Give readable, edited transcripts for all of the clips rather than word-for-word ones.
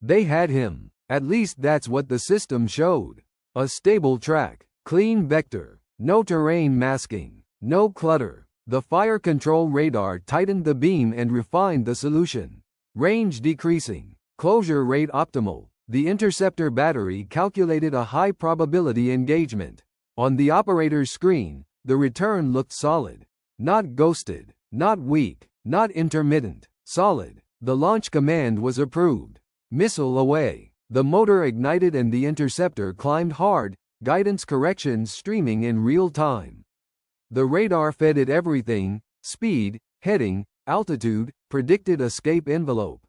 They had him. At least that's what the system showed. A stable track, clean vector, no terrain masking, no clutter. The fire control radar tightened the beam and refined the solution. Range decreasing, closure rate optimal. The interceptor battery calculated a high probability engagement. On the operator's screen, the return looked solid. Not ghosted, not weak, not intermittent, solid. The launch command was approved. Missile away. The motor ignited and the interceptor climbed hard, guidance corrections streaming in real time. The radar fed it everything: speed, heading, altitude, predicted escape envelope.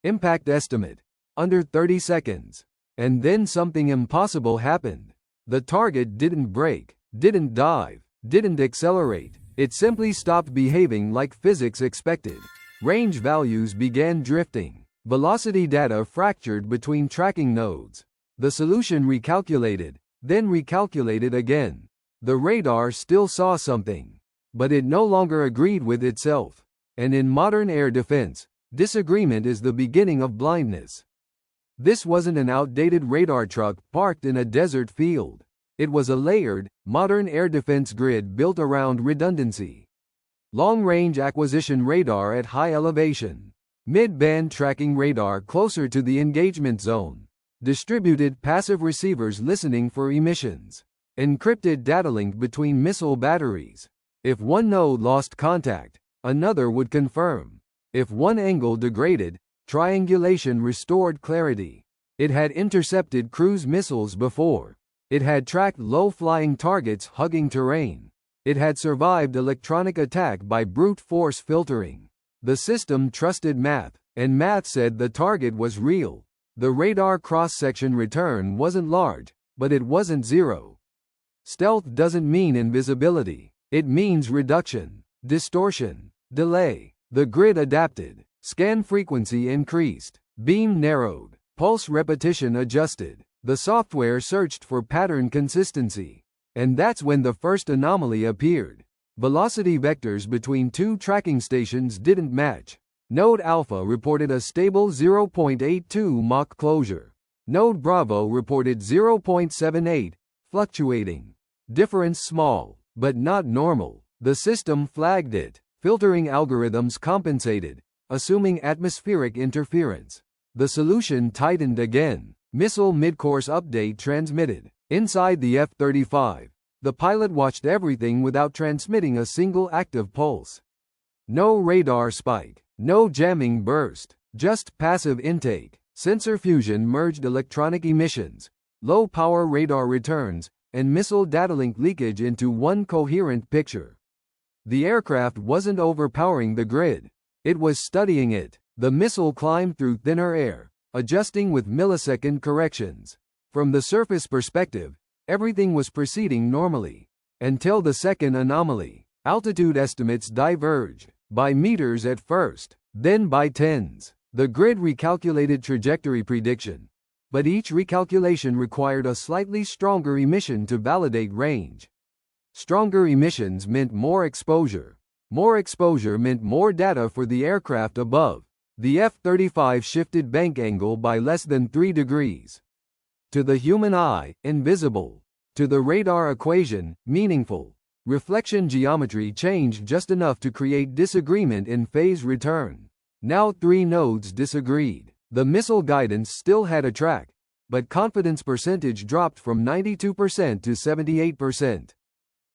Impact estimate: under 30 seconds. And then something impossible happened. The target didn't brake, didn't dive, didn't accelerate. It simply stopped behaving like physics expected. Range values began drifting. Velocity data fractured between tracking nodes. The solution recalculated, then recalculated again. The radar still saw something, but it no longer agreed with itself. And in modern air defense, disagreement is the beginning of blindness. This wasn't an outdated radar truck parked in a desert field. It was a layered, modern air defense grid built around redundancy. Long-range acquisition radar at high elevation. Mid-band tracking radar closer to the engagement zone. Distributed passive receivers listening for emissions. Encrypted data link between missile batteries. If one node lost contact, another would confirm. If one angle degraded, triangulation restored clarity. It had intercepted cruise missiles before. It had tracked low-flying targets hugging terrain. It had survived electronic attack by brute force filtering. The system trusted math, and math said the target was real. The radar cross-section return wasn't large, but it wasn't zero. Stealth doesn't mean invisibility. It means reduction, distortion, delay. The grid adapted. Scan frequency increased. Beam narrowed. Pulse repetition adjusted. The software searched for pattern consistency. And that's when the first anomaly appeared. Velocity vectors between two tracking stations didn't match. Node Alpha reported a stable 0.82 Mach closure. Node Bravo reported 0.78, fluctuating. Difference small, but not normal. The system flagged it. Filtering algorithms compensated, assuming atmospheric interference. The solution tightened again. Missile mid-course update transmitted. Inside the F-35, the pilot watched everything without transmitting a single active pulse. No radar spike, no jamming burst, just passive intake. Sensor fusion merged electronic emissions, low-power radar returns, and missile data link leakage into one coherent picture. The aircraft wasn't overpowering the grid. It was studying it. The missile climbed through thinner air, adjusting with millisecond corrections. From the surface perspective, everything was proceeding normally. Until the second anomaly. Altitude estimates diverged, by meters at first, then by tens. The grid recalculated trajectory prediction, but each recalculation required a slightly stronger emission to validate range. Stronger emissions meant more exposure. More exposure meant more data for the aircraft above. The F-35 shifted bank angle by less than 3 degrees. To the human eye, invisible. To the radar equation, meaningful. Reflection geometry changed just enough to create disagreement in phase return. Now 3 nodes disagreed. The missile guidance still had a track, but confidence percentage dropped from 92% to 78%.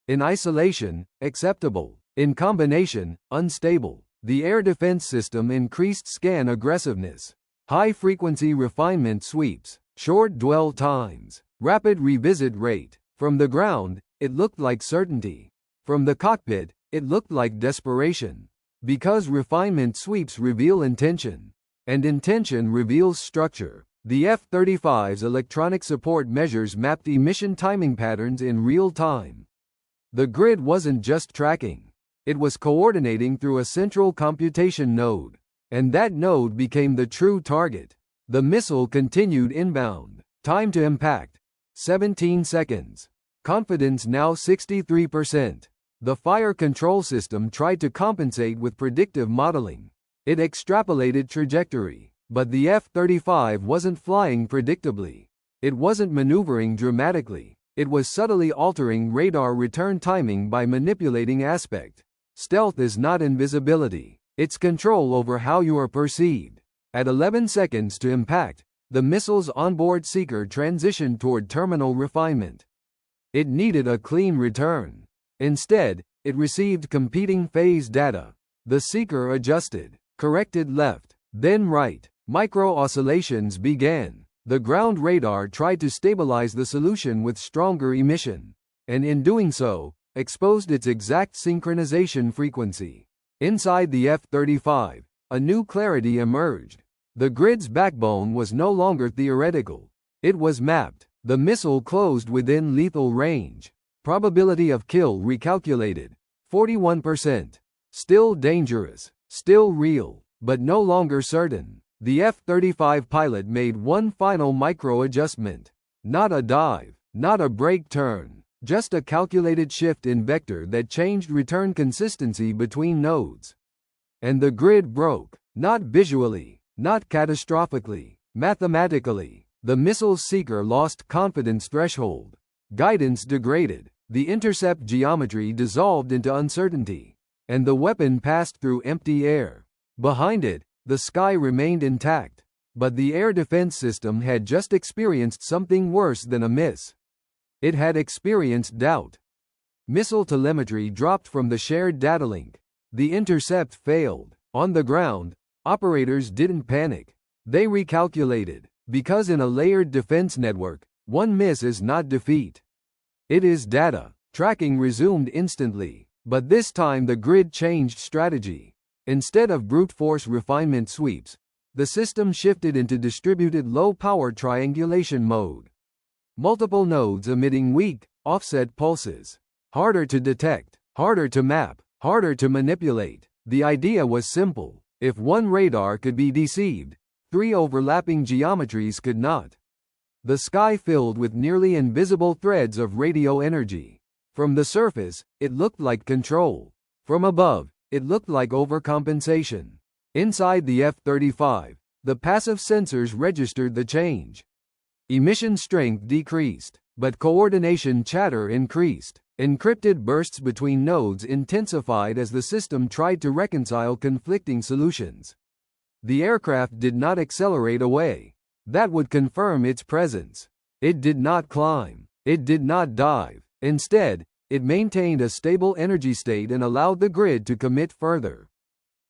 In isolation, acceptable. In combination, unstable. The air defense system increased scan aggressiveness. High-frequency refinement sweeps. Short dwell times. Rapid revisit rate. From the ground, it looked like certainty. From the cockpit, it looked like desperation. Because refinement sweeps reveal intention. And intention reveals structure. The F-35's electronic support measures mapped emission timing patterns in real time. The grid wasn't just tracking. It was coordinating through a central computation node. And that node became the true target. The missile continued inbound. Time to impact: 17 seconds. Confidence now 63%. The fire control system tried to compensate with predictive modeling. It extrapolated trajectory. But the F-35 wasn't flying predictably. It wasn't maneuvering dramatically. It was subtly altering radar return timing by manipulating aspect. Stealth is not invisibility. It's control over how you are perceived. At 11 seconds to impact, the missile's onboard seeker transitioned toward terminal refinement. It needed a clean return. Instead, it received competing phase data. The seeker adjusted, corrected left, then right. Micro-oscillations began. The ground radar tried to stabilize the solution with stronger emission, and in doing so, exposed its exact synchronization frequency. Inside the F-35, a new clarity emerged. The grid's backbone was no longer theoretical. It was mapped. The missile closed within lethal range. Probability of kill recalculated. 41%. Still dangerous. Still real, but no longer certain. The F-35 pilot made one final micro-adjustment. Not a dive, not a brake turn, just a calculated shift in vector that changed return consistency between nodes. And the grid broke, not visually, not catastrophically, mathematically. The missile's seeker lost confidence threshold. Guidance degraded. The intercept geometry dissolved into uncertainty. And the weapon passed through empty air. Behind it, the sky remained intact. But the air defense system had just experienced something worse than a miss. It had experienced doubt. Missile telemetry dropped from the shared data link. The intercept failed. On the ground, operators didn't panic. They recalculated. Because in a layered defense network, one miss is not defeat. It is data. Tracking resumed instantly. But this time the grid changed strategy. Instead of brute force refinement sweeps, the system shifted into distributed low-power triangulation mode. Multiple nodes emitting weak, offset pulses. Harder to detect, harder to map, harder to manipulate. The idea was simple. If one radar could be deceived, 3 overlapping geometries could not. The sky filled with nearly invisible threads of radio energy. From the surface, it looked like control. From above, it looked like overcompensation. Inside the F-35, the passive sensors registered the change. Emission strength decreased, but coordination chatter increased. Encrypted bursts between nodes intensified as the system tried to reconcile conflicting solutions. The aircraft did not accelerate away. That would confirm its presence. It did not climb. It did not dive. Instead, it maintained a stable energy state and allowed the grid to commit further.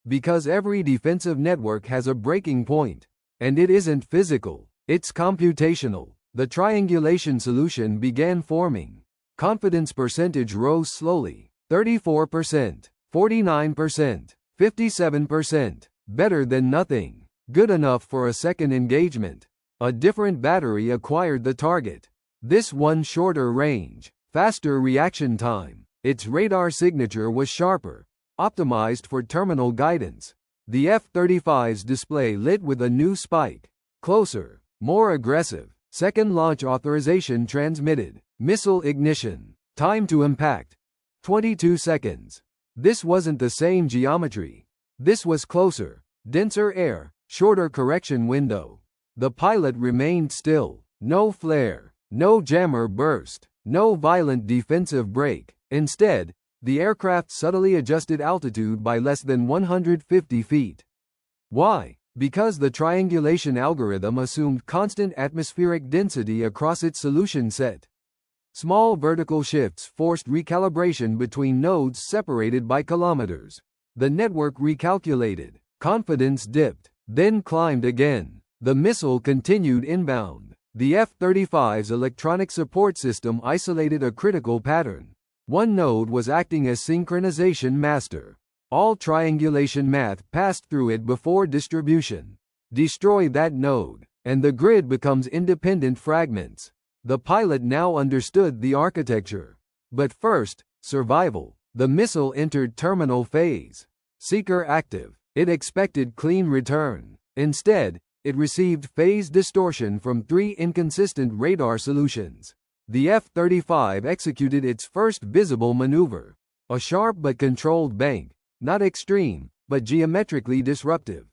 Because every defensive network has a breaking point. And it isn't physical, it's computational. The triangulation solution began forming. Confidence percentage rose slowly. 34%, 49%, 57%. Better than nothing. Good enough for a second engagement. A different battery acquired the target. This one shorter range, faster reaction time. Its radar signature was sharper, optimized for terminal guidance. The F-35's display lit with a new spike. Closer, more aggressive. Second launch authorization transmitted. Missile ignition. Time to impact. 22 seconds. This wasn't the same geometry. This was closer, denser air, shorter correction window. The pilot remained still. No flare, no jammer burst, no violent defensive break. Instead, the aircraft subtly adjusted altitude by less than 150 feet. Why? Because the triangulation algorithm assumed constant atmospheric density across its solution set. Small vertical shifts forced recalibration between nodes separated by kilometers. The network recalculated. Confidence dipped, then climbed again. The missile continued inbound. The F-35's electronic support system isolated a critical pattern. One node was acting as synchronization master. All triangulation math passed through it before distribution. Destroy that node, and the grid becomes independent fragments. The pilot now understood the architecture. But first, survival. The missile entered terminal phase. Seeker active. It expected clean return. Instead, it received phase distortion from 3 inconsistent radar solutions. The F-35 executed its first visible maneuver. A sharp but controlled bank. Not extreme, but geometrically disruptive.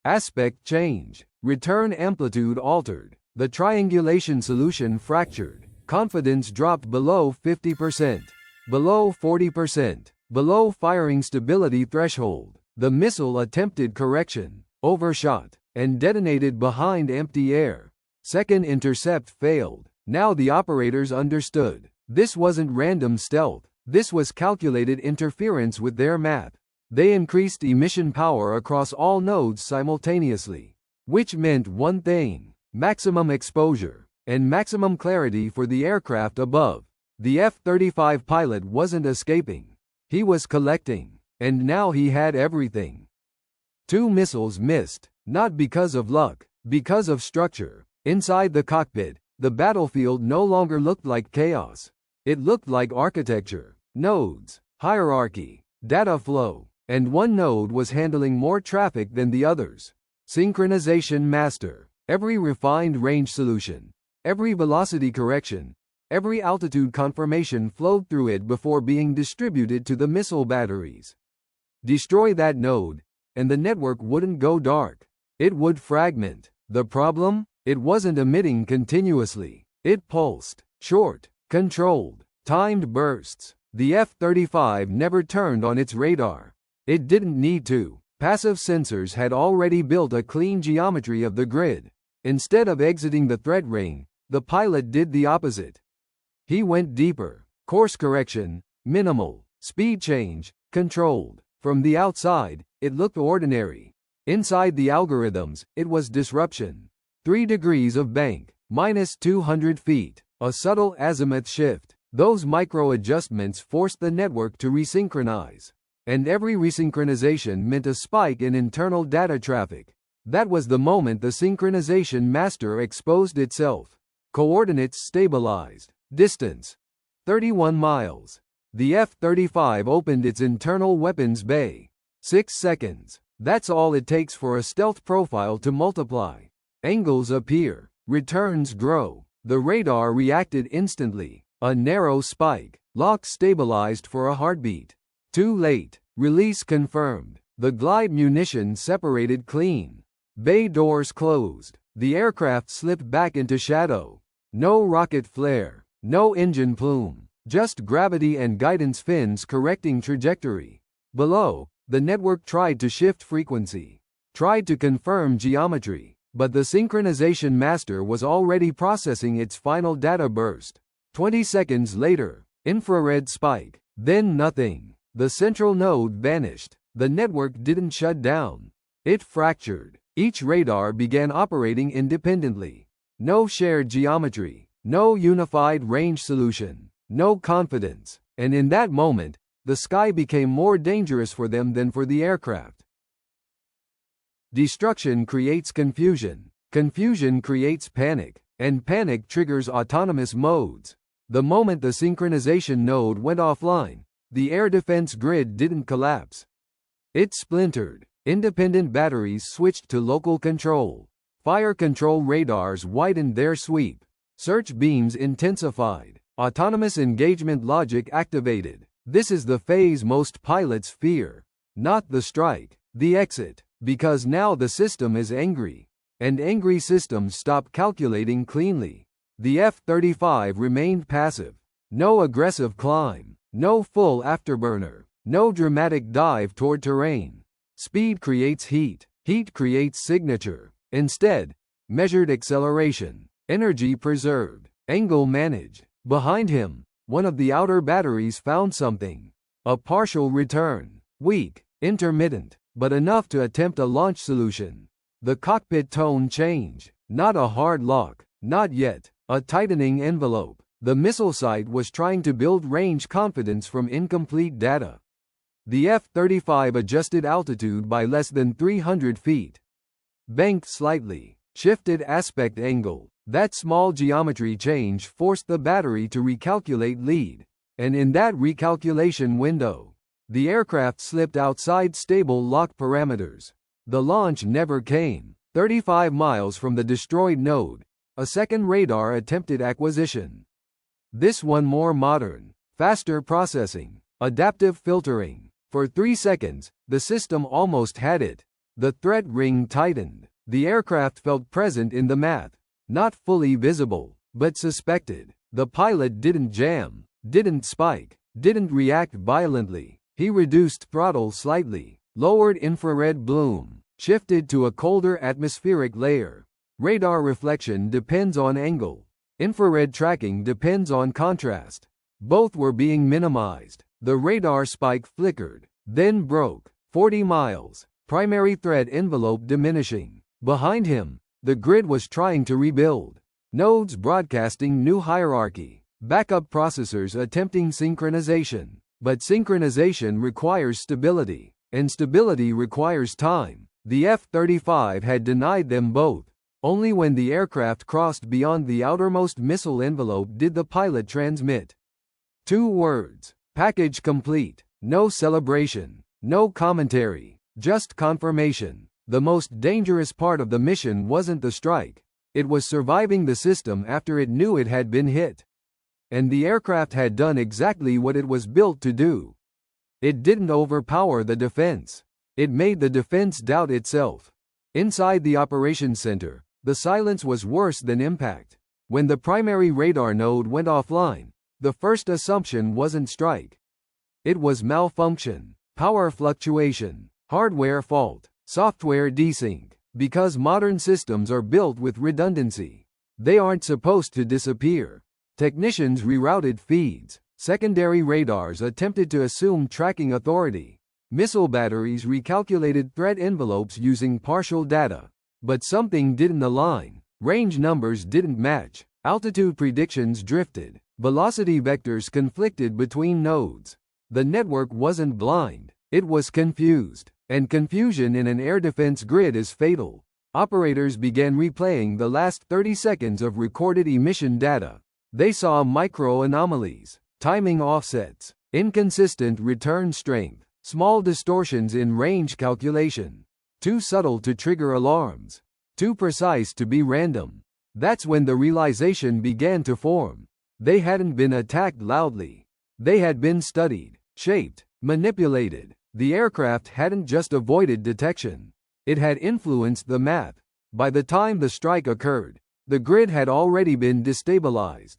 Aspect change. Return amplitude altered. The triangulation solution fractured. Confidence dropped below 50%. Below 40%. Below firing stability threshold. The missile attempted correction, overshot, and detonated behind empty air. Second intercept failed. Now the operators understood. This wasn't random stealth. This was calculated interference with their map. They increased emission power across all nodes simultaneously, which meant one thing: maximum exposure and maximum clarity for the aircraft above. The F-35 pilot wasn't escaping. He was collecting, and now he had everything. 2 missiles missed, not because of luck, because of structure. Inside the cockpit, the battlefield no longer looked like chaos. It looked like architecture, nodes, hierarchy, data flow, and one node was handling more traffic than the others. Synchronization master. Every refined range solution, every velocity correction, every altitude confirmation flowed through it before being distributed to the missile batteries. Destroy that node, and the network wouldn't go dark. It would fragment. The problem? It wasn't emitting continuously. It pulsed, short, controlled, timed bursts. The F-35 never turned on its radar. It didn't need to. Passive sensors had already built a clean geometry of the grid. Instead of exiting the threat ring, the pilot did the opposite. He went deeper. Course correction, minimal. Speed change, controlled. From the outside, it looked ordinary. Inside the algorithms, it was disruption. 3 degrees of bank, minus 200 feet. A subtle azimuth shift. Those micro adjustments forced the network to resynchronize. And every resynchronization meant a spike in internal data traffic. That was the moment the synchronization master exposed itself. Coordinates stabilized. Distance: 31 miles. The F-35 opened its internal weapons bay. 6 seconds. That's all it takes for a stealth profile to multiply. Angles appear. Returns grow. The radar reacted instantly. A narrow spike. Lock stabilized for a heartbeat. Too late. Release confirmed. The glide munition separated clean. Bay doors closed. The aircraft slipped back into shadow. No rocket flare. No engine plume. Just gravity and guidance fins correcting trajectory. Below, the network tried to shift frequency. Tried to confirm geometry. But the synchronization master was already processing its final data burst. 20 seconds later, infrared spike. Then nothing. The central node vanished. The network didn't shut down. It fractured. Each radar began operating independently. No shared geometry. No unified range solution. No confidence. And in that moment, the sky became more dangerous for them than for the aircraft. Destruction creates confusion. Confusion creates panic. And panic triggers autonomous modes. The moment the synchronization node went offline, the air defense grid didn't collapse. It splintered. Independent batteries switched to local control. Fire control radars widened their sweep. Search beams intensified. Autonomous engagement logic activated. This is the phase most pilots fear. Not the strike, the exit. Because now the system is angry. And angry systems stop calculating cleanly. The F-35 remained passive. No aggressive climb. No full afterburner. No dramatic dive toward terrain. Speed creates heat. Heat creates signature. Instead, measured acceleration. Energy preserved. Angle managed. Behind him, one of the outer batteries found something. A partial return. Weak, intermittent, but enough to attempt a launch solution. The cockpit tone changed. Not a hard lock. Not yet. A tightening envelope. The missile site was trying to build range confidence from incomplete data. The F-35 adjusted altitude by less than 300 feet. Banked slightly. Shifted aspect angle. That small geometry change forced the battery to recalculate lead. And in that recalculation window, the aircraft slipped outside stable lock parameters. The launch never came. 35 miles from the destroyed node, a second radar attempted acquisition. This one more modern, faster processing, adaptive filtering. For 3 seconds, the system almost had it. The threat ring tightened. The aircraft felt present in the math. Not fully visible, but suspected. The pilot didn't jam, didn't spike, didn't react violently. He reduced throttle slightly, lowered infrared bloom, shifted to a colder atmospheric layer. Radar reflection depends on angle. Infrared tracking depends on contrast. Both were being minimized. The radar spike flickered, then broke. 40 miles. Primary threat envelope diminishing. Behind him, the grid was trying to rebuild. Nodes broadcasting new hierarchy. Backup processors attempting synchronization. But synchronization requires stability, and stability requires time. The F-35 had denied them both. Only when the aircraft crossed beyond the outermost missile envelope did the pilot transmit 2 words. Package complete. No celebration. No commentary. Just confirmation. The most dangerous part of the mission wasn't the strike. It was surviving the system after it knew it had been hit. And the aircraft had done exactly what it was built to do. It didn't overpower the defense. It made the defense doubt itself. Inside the operations center, the silence was worse than impact. When the primary radar node went offline, the first assumption wasn't strike. It was malfunction, power fluctuation, hardware fault, software desync. Because modern systems are built with redundancy, they aren't supposed to disappear. Technicians rerouted feeds. Secondary radars attempted to assume tracking authority. Missile batteries recalculated threat envelopes using partial data. But something didn't align. Range numbers didn't match. Altitude predictions drifted. Velocity vectors conflicted between nodes. The network wasn't blind. It was confused. And confusion in an air defense grid is fatal. Operators began replaying the last 30 seconds of recorded emission data. They saw micro anomalies, timing offsets, inconsistent return strength, small distortions in range calculation. Too subtle to trigger alarms. Too precise to be random. That's when the realization began to form. They hadn't been attacked loudly. They had been studied, shaped, manipulated. The aircraft hadn't just avoided detection. It had influenced the math. By the time the strike occurred, the grid had already been destabilized.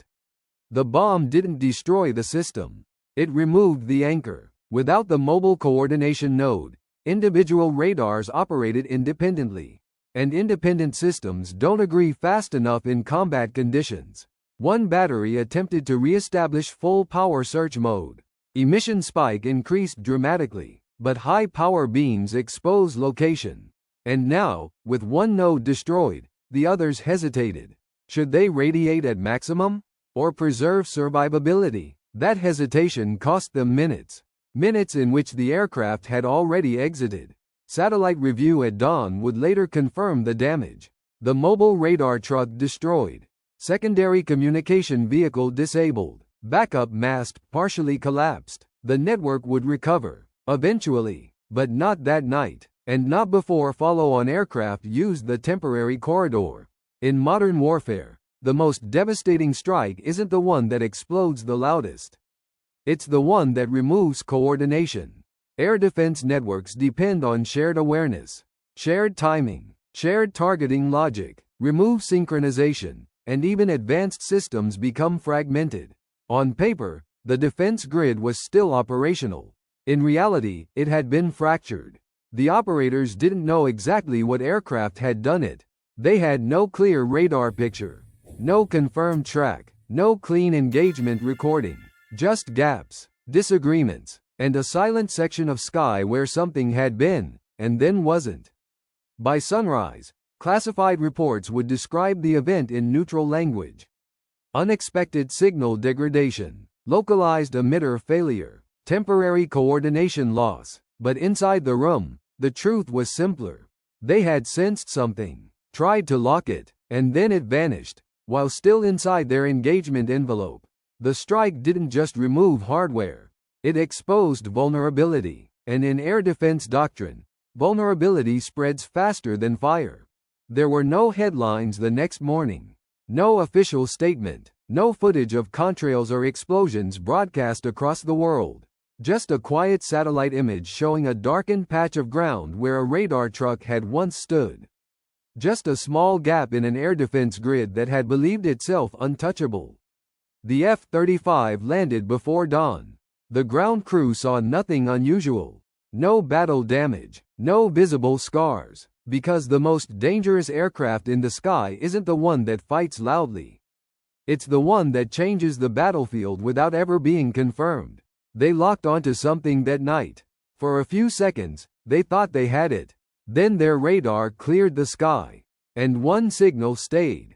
The bomb didn't destroy the system. It removed the anchor. Without the mobile coordination node, individual radars operated independently. And independent systems don't agree fast enough in combat conditions. One battery attempted to re-establish full power search mode. Emission spike increased dramatically. But high-power beams expose location. And now, with one node destroyed, the others hesitated. Should they radiate at maximum? Or preserve survivability? That hesitation cost them minutes. Minutes in which the aircraft had already exited. Satellite review at dawn would later confirm the damage. The mobile radar truck destroyed. Secondary communication vehicle disabled. Backup mast partially collapsed. The network would recover. Eventually, but not that night, and not before follow-on aircraft used the temporary corridor. In modern warfare, the most devastating strike isn't the one that explodes the loudest. It's the one that removes coordination. Air defense networks depend on shared awareness, shared timing, shared targeting logic. Remove synchronization, and even advanced systems become fragmented. On paper, the defense grid was still operational. In reality, it had been fractured. The operators didn't know exactly what aircraft had done it. They had no clear radar picture, no confirmed track, no clean engagement recording, just gaps, disagreements, and a silent section of sky where something had been, and then wasn't. By sunrise, classified reports would describe the event in neutral language. Unexpected signal degradation, localized emitter failure, temporary coordination loss. But inside the room, the truth was simpler. They had sensed something, tried to lock it, and then it vanished, while still inside their engagement envelope. The strike didn't just remove hardware. It exposed vulnerability. And in air defense doctrine, vulnerability spreads faster than fire. There were no headlines the next morning. No official statement. No footage of contrails or explosions broadcast across the world. Just a quiet satellite image showing a darkened patch of ground where a radar truck had once stood. Just a small gap in an air defense grid that had believed itself untouchable. The F-35 landed before dawn. The ground crew saw nothing unusual. No battle damage, no visible scars, because the most dangerous aircraft in the sky isn't the one that fights loudly. It's the one that changes the battlefield without ever being confirmed. They locked onto something that night. For a few seconds, they thought they had it. Then their radar cleared the sky. And one signal stayed.